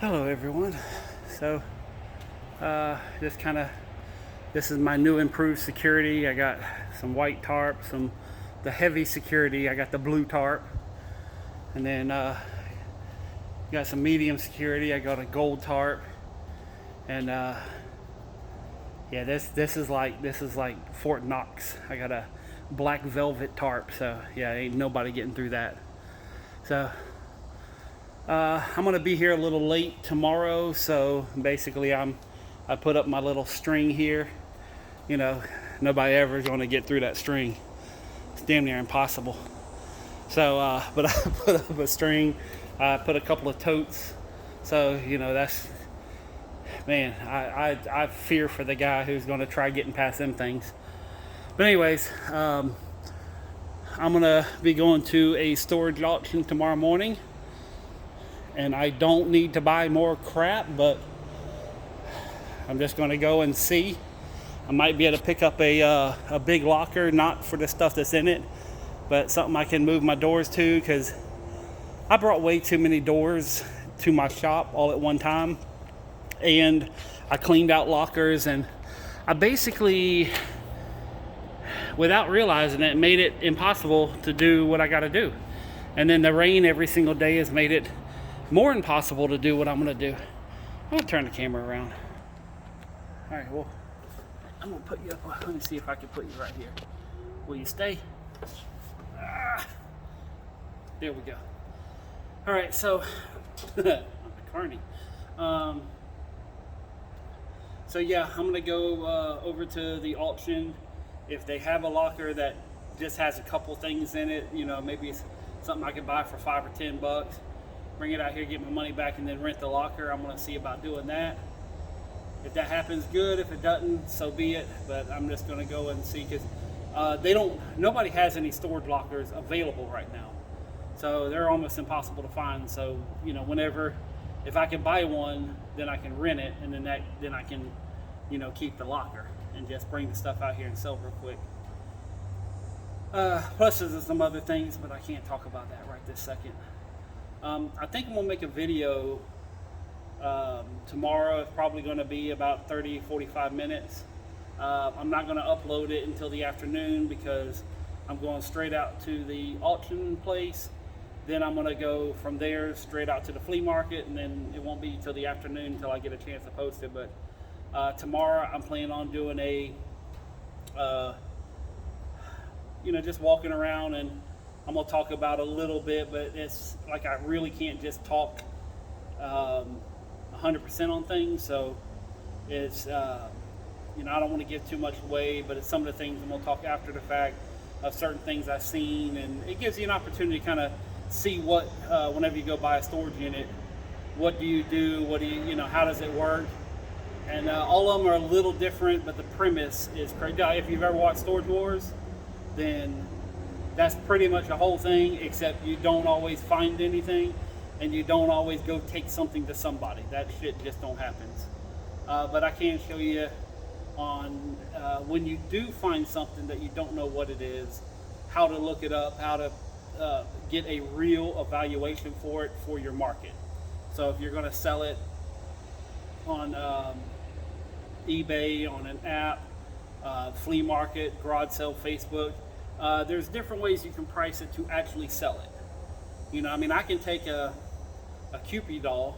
Hello everyone. So this is my new improved security. I got some white tarp, the heavy security. I got the blue tarp, and then got some medium security. I got a gold tarp, and yeah, this is like Fort Knox. I got a black velvet tarp, so yeah, ain't nobody getting through that. So I'm gonna be here a little late tomorrow, so basically I put up my little string here. You know, nobody ever is gonna get through that string. It's damn near impossible. So, but I put up a string. I put a couple of totes. So that's, man, I fear for the guy who's gonna try getting past them things. But anyways, I'm gonna be going to a storage auction tomorrow morning. And I don't need to buy more crap, but I'm just going to go and see. I might be able to pick up a big locker, not for the stuff that's in it, but something I can move my doors to, because I brought way too many doors to my shop all at one time. And I cleaned out lockers, and I basically, without realizing it, made it impossible to do what I got to do. And then the rain every single day has made it more impossible to do what I'm gonna do. I'm gonna turn the camera around. All right, well, I'm gonna put you up. Let me see if I can put you right here. Will you stay? There we go. All right, so Carney. So yeah, I'm gonna go over to the auction. If they have a locker that just has a couple things in it, maybe it's something I could buy for $5 or $10. Bring it out here, get my money back, and then rent the locker. I'm going to see about doing that. If that happens, good. If it doesn't, so be it. But I'm just going to go and see, because nobody has any storage lockers available right now. So they're almost impossible to find. So, if I can buy one, then I can rent it, and then I can, keep the locker and just bring the stuff out here and sell real quick. Plus there's some other things, but I can't talk about that right this second. I think I'm going to make a video tomorrow. It's probably going to be about 30-45 minutes. I'm not going to upload it until the afternoon, because I'm going straight out to the auction place. Then I'm going to go from there straight out to the flea market, and then it won't be till the afternoon until I get a chance to post it. But tomorrow I'm planning on doing just walking around, and I'm going to talk about a little bit, but it's like I really can't just talk 100% on things. So it's, I don't want to give too much away, but it's some of the things I'm going to talk after the fact of certain things I've seen. And it gives you an opportunity to kind of see what, whenever you go buy a storage unit, what do you do? How does it work? And all of them are a little different, but the premise is crazy. If you've ever watched Storage Wars, then that's pretty much the whole thing, except you don't always find anything, and you don't always go take something to somebody. That shit just don't happen. But I can show you on when you do find something that you don't know what it is, how to look it up, how to get a real evaluation for it for your market. So if you're going to sell it on eBay, on an app, flea market, garage sale, Facebook, there's different ways you can price it to actually sell it. I can take a Cupid doll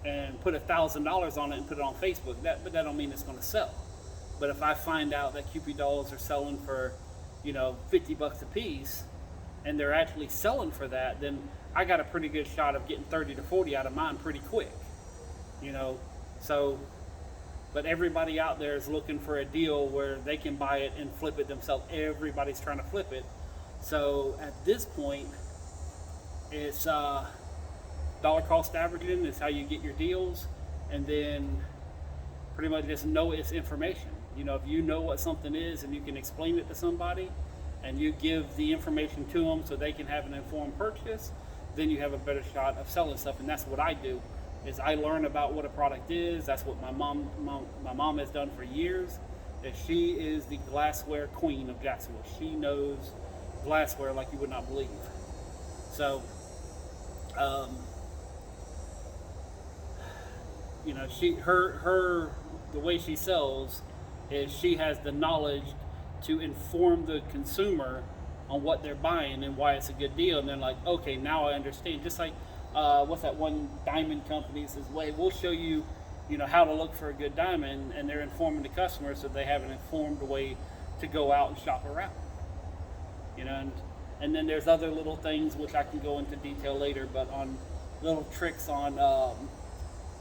and put $1,000 on it and put it on Facebook, but that don't mean it's going to sell. But if I find out that Cupid dolls are selling for, $50 a piece, and they're actually selling for that, then I got a pretty good shot of getting 30 to 40 out of mine pretty quick. So, but everybody out there is looking for a deal where they can buy it and flip it themselves. Everybody's trying to flip it. So at this point, it's dollar cost averaging is how you get your deals, and then pretty much just know its information. If you know what something is and you can explain it to somebody, and you give the information to them so they can have an informed purchase, then you have a better shot of selling stuff. And that's what I do. Is I learn about what a product is. That's what my mom has done for years. Is she is the glassware queen of Jacksonville. She knows glassware like you would not believe. So the way she sells is she has the knowledge to inform the consumer on what they're buying and why it's a good deal, and they're like, okay, now I understand. Just like what's that one diamond company says, "Wait, we'll show you, how to look for a good diamond," and they're informing the customers so they have an informed way to go out and shop around. And then there's other little things which I can go into detail later, but on little tricks on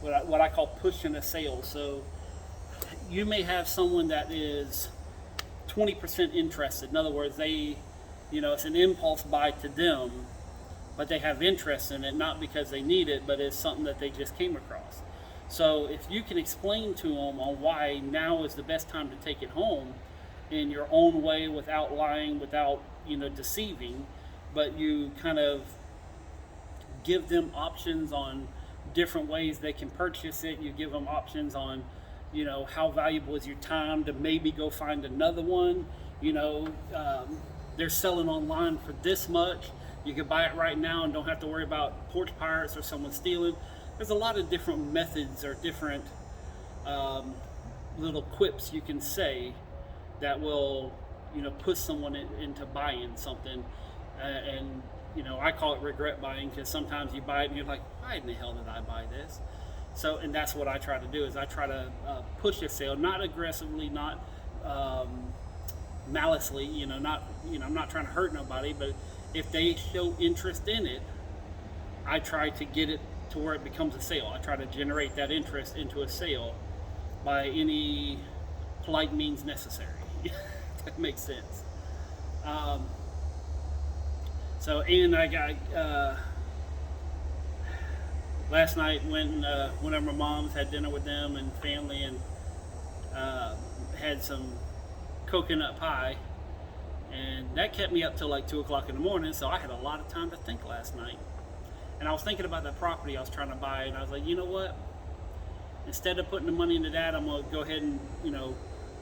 what I call pushing a sale. So you may have someone that is 20% interested. In other words, it's an impulse buy to them, but they have interest in it, not because they need it, but it's something that they just came across. So if you can explain to them on why now is the best time to take it home in your own way, without lying, without deceiving, but you kind of give them options on different ways they can purchase it. You give them options on how valuable is your time to maybe go find another one. They're selling online for this much. You can buy it right now and don't have to worry about porch pirates or someone stealing. There's a lot of different methods or different little quips you can say that will push someone into buying something. And I call it regret buying, because sometimes you buy it and you're like, why in the hell did I buy this? So, and that's what I try to do, is I try to push a sale, not aggressively, not maliciously, I'm not trying to hurt nobody, but if they show interest in it, I try to get it to where it becomes a sale. I try to generate that interest into a sale by any polite means necessary. That makes sense. And I got last night went over my mom's, had dinner with them and family, and had some coconut pie, and that kept me up till like 2 o'clock in the morning. So I had a lot of time to think last night, and I was thinking about that property I was trying to buy, and I was like, you know what? Instead of putting the money into that, I'm gonna go ahead and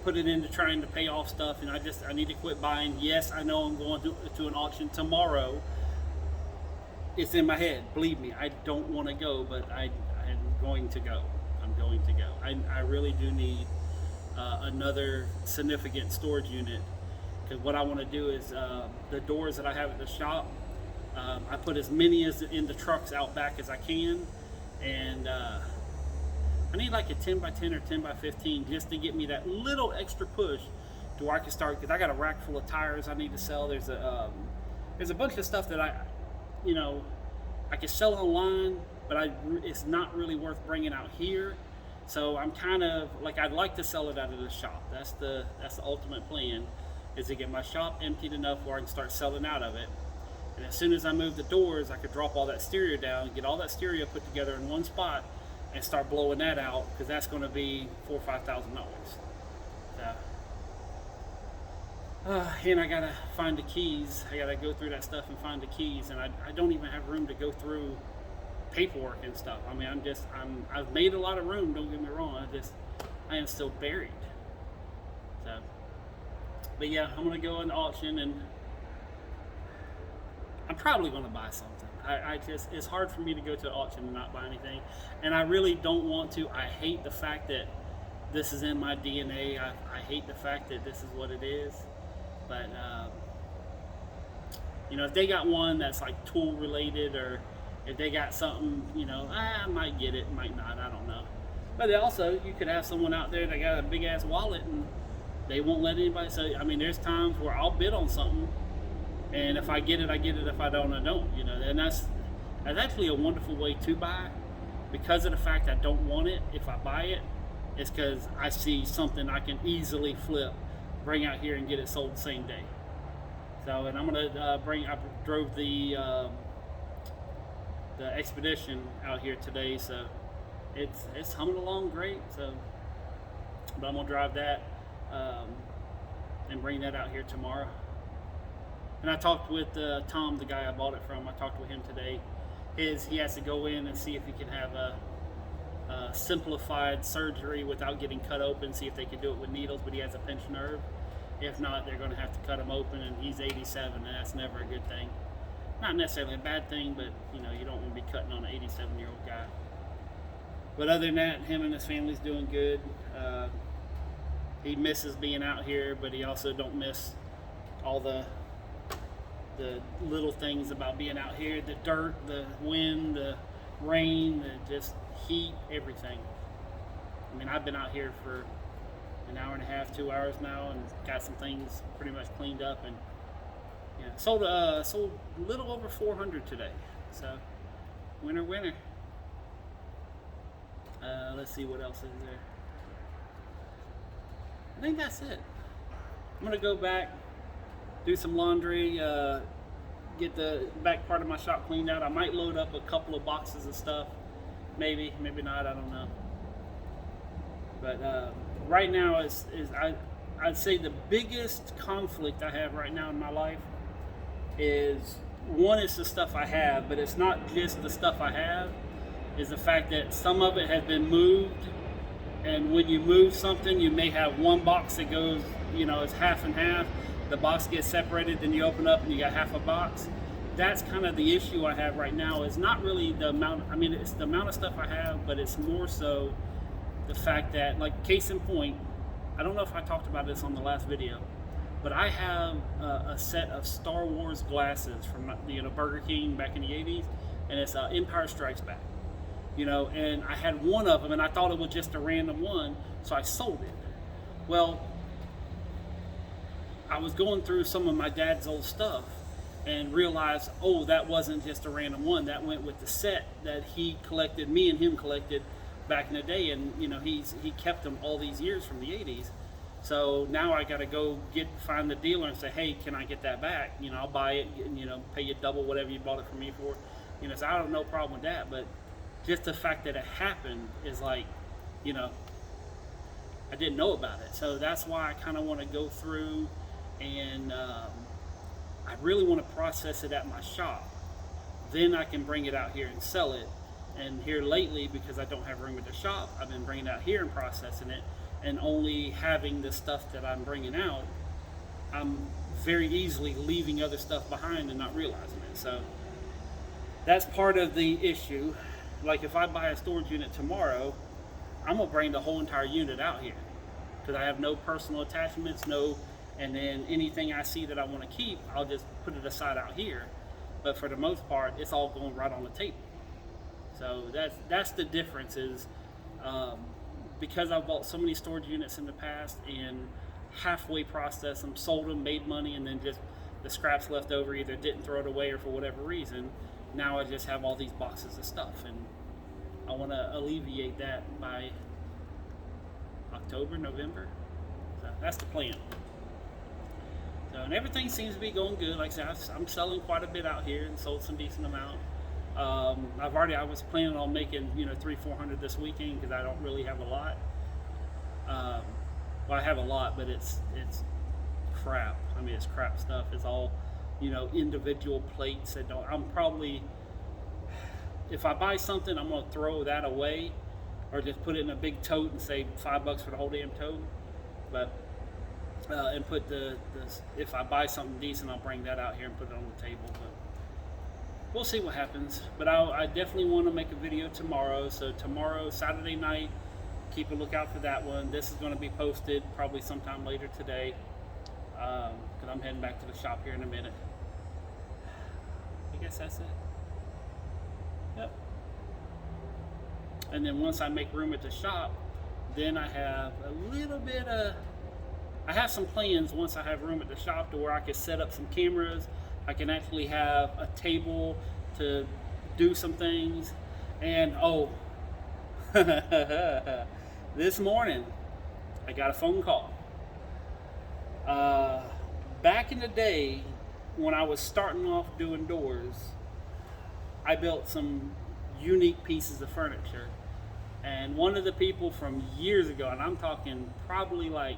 put it into trying to pay off stuff, and I need to quit buying. Yes, I know I'm going to an auction tomorrow. It's in my head. Believe me, I don't want to go, but I'm going to go. I'm going to go. I really do need another significant storage unit, because what I want to do is the doors that I have at the shop, I put as many in the trucks out back as I can, and I need like a 10 by 10 or 10 by 15 just to get me that little extra push to where I can start, because I got a rack full of tires I need to sell. There's a bunch of stuff that I can sell online, but it's not really worth bringing out here. So I'm kind of like, I'd like to sell it out of the shop. That's the ultimate plan, is to get my shop emptied enough where I can start selling out of it. And as soon as I move the doors, I could drop all that stereo down, get all that stereo put together in one spot, and start blowing that out, because that's going to be $4,000 or $5,000. And I gotta find the keys. I gotta go through that stuff and find the keys, and I don't even have room to go through paperwork and stuff. I mean, I've made a lot of room. Don't get me wrong. I am still buried. So, but yeah, I'm gonna go in the auction, and I'm probably gonna buy something. It's hard for me to go to the auction and not buy anything, and I really don't want to. I hate the fact that this is in my DNA. I hate the fact that this is what it is, but if they got one that's like tool related, or if they got something, I might get it, might not, I don't know. But also, you could have someone out there that got a big ass wallet and they won't let anybody. So I mean, there's times where I'll bid on something, and if I get it, I get it. If I don't, I don't. And that's actually a wonderful way to buy, because of the fact I don't want it. If I buy it, it's because I see something I can easily flip, bring out here, and get it sold the same day. So, and I'm gonna I drove the Expedition out here today, so it's humming along great. So, but I'm gonna drive that and bring that out here tomorrow. And I talked with Tom, the guy I bought it from. I talked with him today. He has to go in and see if he can have a simplified surgery without getting cut open, see if they can do it with needles, but he has a pinched nerve. If not, they're going to have to cut him open, and he's 87, and that's never a good thing. Not necessarily a bad thing, but you don't want to be cutting on an 87-year-old guy. But other than that, him and his family's doing good. He misses being out here, but he also don't miss all the little things about being out here: the dirt, the wind, the rain, the just heat, everything. I mean, I've been out here for an hour and a half, 2 hours now, and got some things pretty much cleaned up, and sold a little over 400 today. So winner, winner. Let's see what else is there. I think that's it. I'm gonna go back, do some laundry, get the back part of my shop cleaned out. I might load up a couple of boxes of stuff, maybe not. I don't know. But right now I'd say the biggest conflict I have right now in my life is, one is the stuff I have, but it's not just the stuff I have. Is the fact that some of it has been moved, and when you move something, you may have one box that goes, it's half and half. The box gets separated, then you open up and you got half a box. That's kind of the issue I have right now. Is not really the amount. I mean, it's the amount of stuff I have, but it's more so the fact that, like, case in point, I don't know if I talked about this on the last video, but I have a set of Star Wars glasses from Burger King back in the 80s, and it's Empire Strikes Back. And I had one of them, and I thought it was just a random one, so I sold it. Well, I was going through some of my dad's old stuff and realized, oh, that wasn't just a random one. That went with the set that he collected, me and him collected back in the day, and he kept them all these years from the 80s. So now I got to go find the dealer and say, hey, can I get that back? I'll buy it, and, pay you double whatever you bought it from me for. So I have no problem with that, but just the fact that it happened is like, I didn't know about it. So that's why I kind of want to go through, and I really want to process it at my shop. Then I can bring it out here and sell it. And here lately, because I don't have room at the shop, I've been bringing it out here and processing it, and only having the stuff that I'm bringing out, I'm very easily leaving other stuff behind and not realizing it. So that's part of the issue. Like, if I buy a storage unit tomorrow, I'm gonna bring the whole entire unit out here, because I have no personal attachments, and then anything I see that I want to keep, I'll just put it aside out here. But for the most part, it's all going right on the table. So that's the difference. Is because I've bought so many storage units in the past and halfway processed them, sold them, made money, and then just the scraps left over, either didn't throw it away or for whatever reason. Now I just have all these boxes of stuff, and I want to alleviate that by October, November. So that's the plan. So, and everything seems to be going good. Like I said, I'm selling quite a bit out here and sold some decent amount. I was planning on making 300-400 this weekend, because I don't really have a lot. Well, I have a lot, but it's crap. I mean, it's crap stuff. It's all individual plates that don't. I'm probably, if I buy something, I'm gonna throw that away, or just put it in a big tote and say $5 for the whole damn tote. But and put if I buy something decent, I'll bring that out here and put it on the table. But we'll see what happens. But I definitely want to make a video tomorrow. So tomorrow, Saturday night, keep a lookout for that one. This is going to be posted probably sometime later today, because I'm heading back to the shop here in a minute. I guess that's it. Yep. And then once I make room at the shop, then I have I have some plans once I have room at the shop to where I can set up some cameras. I can actually have a table to do some things. And this morning I got a phone call. Back in the day, when I was starting off doing doors, I built some unique pieces of furniture. And one of the people from years ago, and I'm talking probably like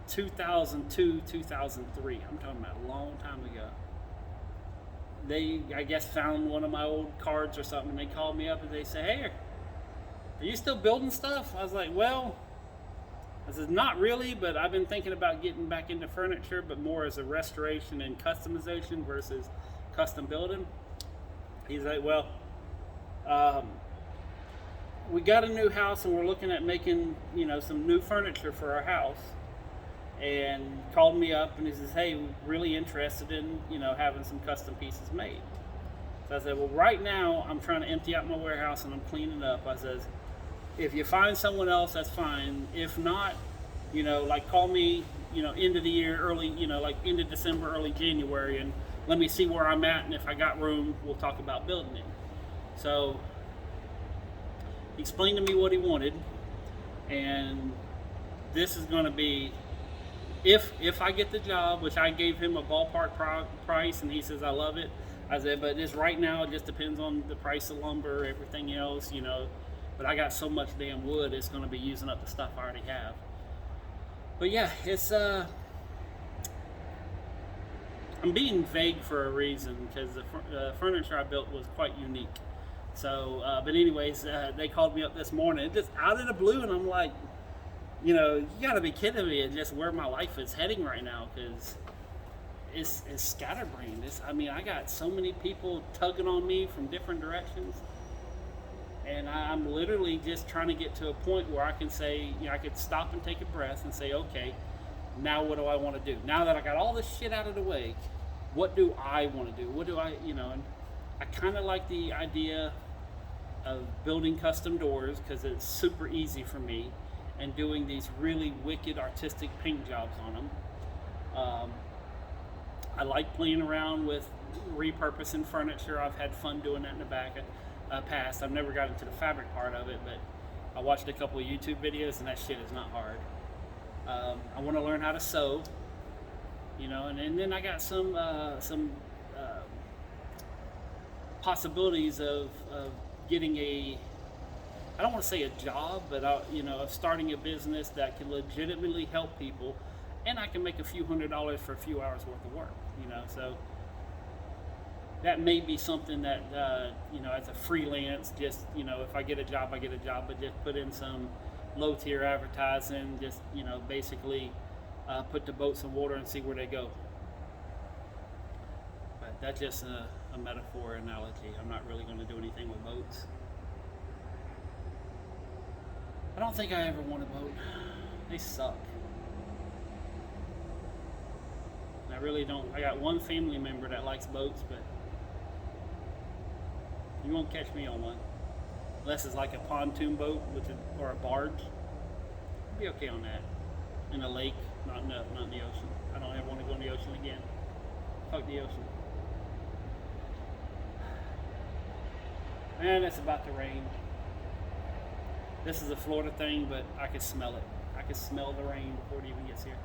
2002, 2003, I'm talking about a long time ago, they, I guess, found one of my old cards or something, and they called me up and they said, hey, are you still building stuff? I was like, well, I said, not really, but I've been thinking about getting back into furniture, but more as a restoration and customization versus custom building. He's like, well, we got a new house and we're looking at making, some new furniture for our house. And called me up and he says, "Hey, really interested in, having some custom pieces made." So I said, "Well, right now I'm trying to empty out my warehouse and I'm cleaning up." I says, "If you find someone else, that's fine. If not, like call me, end of the year, early, like end of December, early January, and let me see where I'm at. And if I got room, we'll talk about building it." So he explained to me what he wanted, and this is going to be, if I get the job, which I gave him a ballpark price, and he says, "I love it." I said, "But this right now, it just depends on the price of lumber, everything else, But I got so much damn wood, it's going to be using up the stuff I already have." But yeah, it's I'm being vague for a reason, because the furniture I built was quite unique. So, but anyways, they called me up this morning, just out of the blue, and I'm like, you gotta be kidding me, and just where my life is heading right now, because it's scatterbrained. I got so many people tugging on me from different directions, and I'm literally just trying to get to a point where I can say, I could stop and take a breath and say, okay, now what do I want to do? Now that I got all this shit out of the way, what do I want to do? What do I, and I kind of like the idea of building custom doors because it's super easy for me, and doing these really wicked artistic paint jobs on them. I like playing around with repurposing furniture. I've had fun doing that in the past. I've never got into the fabric part of it, but I watched a couple of YouTube videos, and that shit is not hard. I want to learn how to sew, and then I got some possibilities of getting I don't want to say a job, but of starting a business that can legitimately help people, and I can make a few $100s for a few hours worth of work, So that may be something that as a freelance, just if I get a job, I get a job, but just put in some low tier advertising, just basically put the boats in water and see where they go. But that's just a metaphor analogy. I'm not really going to do anything with boats. I don't think I ever want a boat. They suck. I really don't. I got one family member that likes boats, but you won't catch me on one. Unless it's like a pontoon boat or a barge. I'd be okay on that. In a lake, not in the ocean. I don't ever want to go in the ocean again. Fuck the ocean. Man, it's about to rain. This is a Florida thing, but I can smell it. I can smell the rain before it even gets here.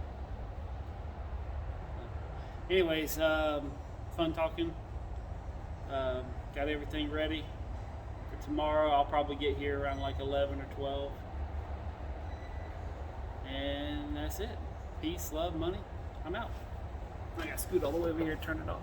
Anyways, fun talking. Got everything ready for tomorrow. I'll probably get here around like 11 or 12. And that's it. Peace, love, money. I'm out. I gotta scoot all the way over here and turn it off.